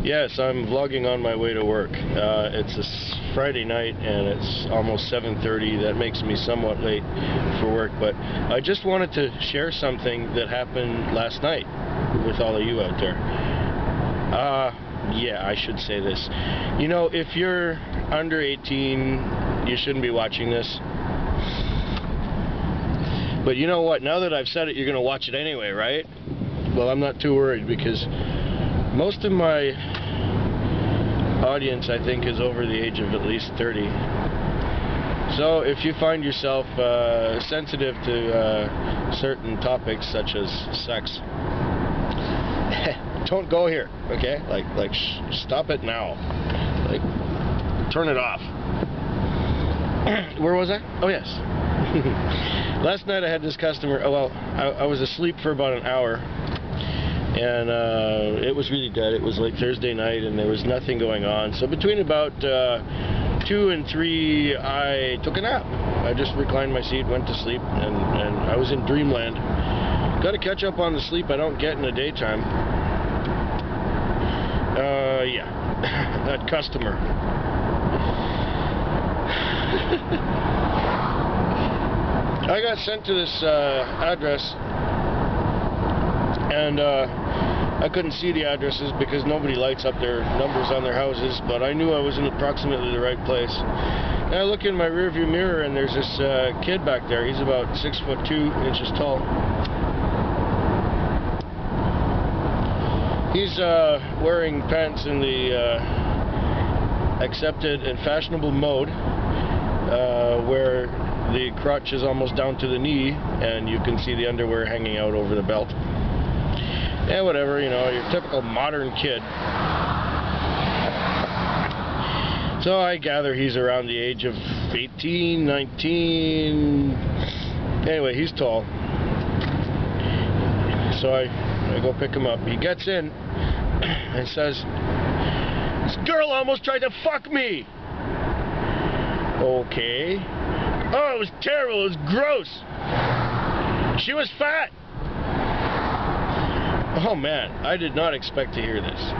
Yes, I'm vlogging on my way to work. It's a Friday night and it's almost 7:30. That makes me somewhat late for work, but I just wanted to share something that happened last night with all of you out there. Yeah, I should say this. You know, if you're under 18, you shouldn't be watching this. But you know what? Now that I've said it, you're going to watch it anyway, right? Well, I'm not too worried because most of my audience, I think, is over the age of at least 30. So if you find yourself sensitive to certain topics such as sex, don't go here, okay? Like stop it now. Like, turn it off. Where was I? Oh, yes. Last night I had this customer. Oh, well, I was asleep for about an hour. And it was really dead. It was like Thursday night and there was nothing going on. So between about 2 and 3, I took a nap. I just reclined my seat, went to sleep, and I was in dreamland. Got to catch up on the sleep I don't get in the daytime. Yeah, that customer. I got sent to this address, and I couldn't see the addresses because nobody lights up their numbers on their houses, but I knew I was in approximately the right place. And I look in my rearview mirror and there's this kid back there. He's about 6'2" tall. He's wearing pants in the accepted and fashionable mode, where the crotch is almost down to the knee and you can see the underwear hanging out over the belt. Yeah, whatever, you know, your typical modern kid. So I gather he's around the age of 18, 19. Anyway, he's tall. So I go pick him up. He gets in and says, "This girl almost tried to fuck me." Okay. "Oh, it was terrible. It was gross. She was fat." Oh man, I did not expect to hear this.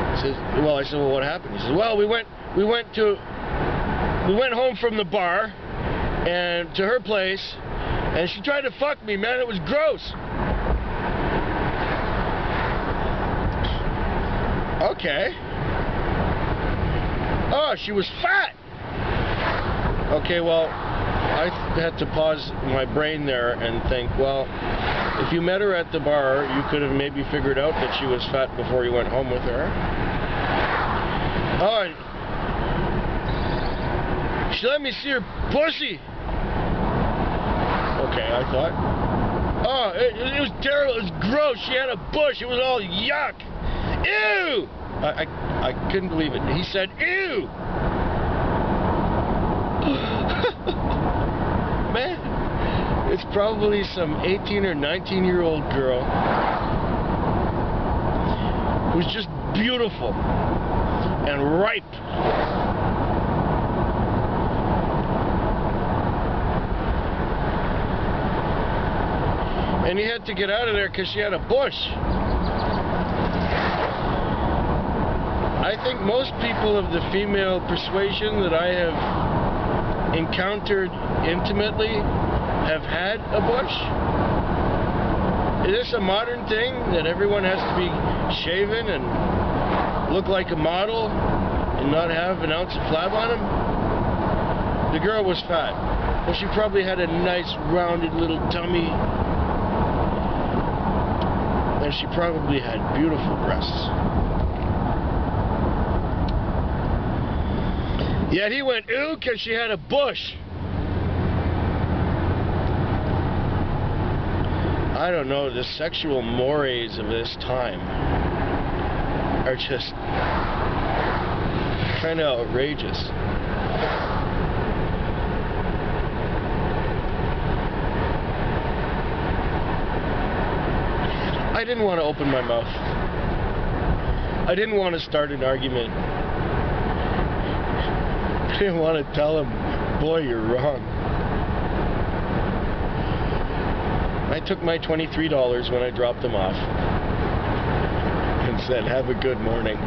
I said, well, what happened? He says, well, we went home from the bar and to her place, and she tried to fuck me, man. It was gross. Okay. Oh, she was fat. Okay, well, I had to pause my brain there and think, well, if you met her at the bar, you could have maybe figured out that she was fat before you went home with her. Oh, she let me see her pussy. Okay, I thought. Oh, it was terrible. It was gross. She had a bush. It was all yuck. Ew! I couldn't believe it. He said, ew! Man, it's probably some 18 or 19-year-old girl who's just beautiful and ripe. And he had to get out of there because she had a bush. I think most people of the female persuasion that I have encountered intimately have had a bush. Is this a modern thing that everyone has to be shaven and look like a model and not have an ounce of flab on them? The girl was fat. Well, she probably had a nice rounded little tummy, and she probably had beautiful breasts. Yet he went, ooh, because she had a bush. I don't know, the sexual mores of this time are just kind of outrageous. I didn't want to open my mouth. I didn't want to start an argument. I didn't want to tell him, boy, you're wrong. I took my $23 when I dropped them off. said, have a good morning.